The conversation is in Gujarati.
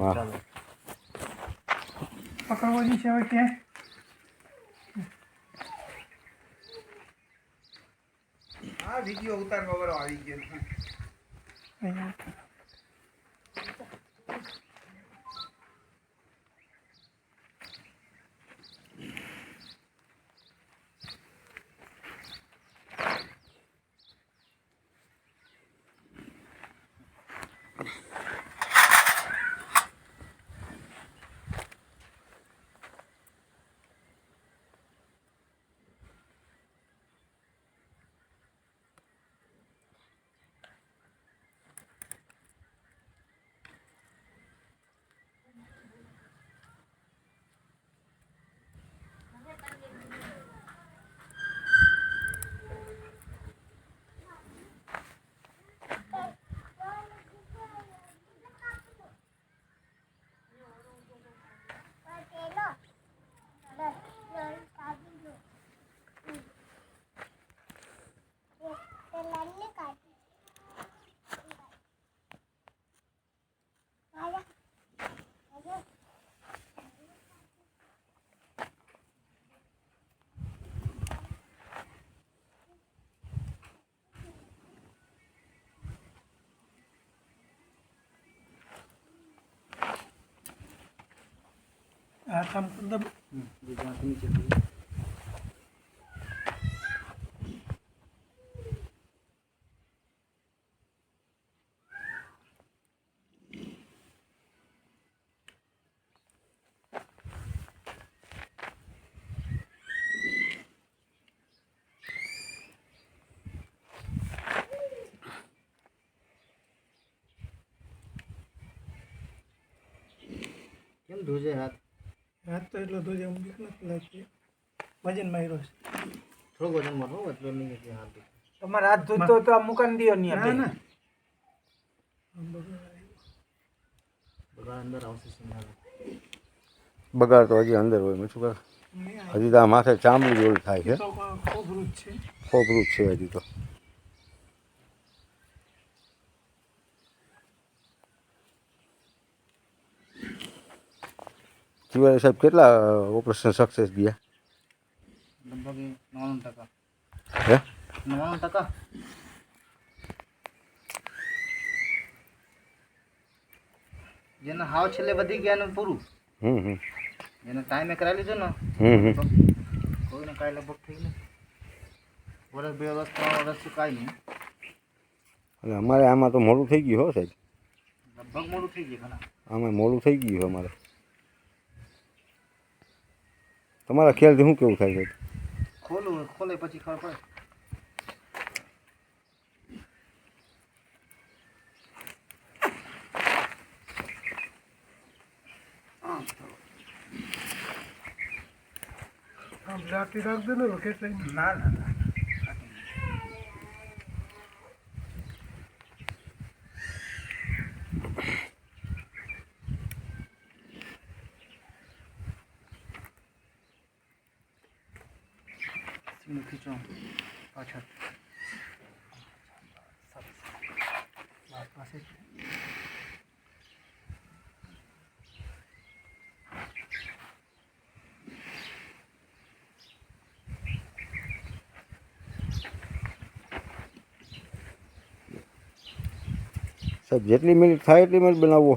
વાહ પકડવાની છે હવે ક્યાં આ વિડિયો ઉતારવા વાળો આવી ગયો અહીંયા આ કામ દબ ગુજરાતી નીચે કેમ ધોજે હાથ હાથ તો એટલો ધોજે હું બીક નથી લાગતી વજન માર્યો છે થોડો વજન માં હો એટલો નહીં કે હાથ તમારે હાથ ધોતો તો આ મુકાન દિયો નહીં ના ના બગા અંદર આવશે સિંહાલ બગાડ તો હજી અંદર હોય શું કર હજી તો આ માથે ચામડી જેવું થાય છે તો ખોબરું જ છે ખોબરું જ છે હજી તો તિવારી સાહેબ કેટલા ઓપરેશન સક્સેસ ગયા લગભગ 99% હે 99% જેને હાવ છેલ્લે વધી ગયા ને પૂરું જેને ટાઈમે કરાવી લીધું ને કોઈને કાંઈ લગભગ થઈ નહીં વર્ષ 2 વર્ષ 3 વર્ષથી કાંઈ નહીં એટલે અમારે આમાં તો મોડું થઈ ગયું હો સાહેબ લગભગ મોડું થઈ ગયું ઘણા આમાં મોડું થઈ ગયું અમારે તમારા ખ્યાલથી શું કેવું થાય છે ખોલે પછી ખબર પડે આમ લાકડી રાખ દે ને કેટલાય ના ના ના ખીચો પાછળ પાસે સાહેબ જેટલી મિનિટ થાય એટલી મિનિટ બનાવવો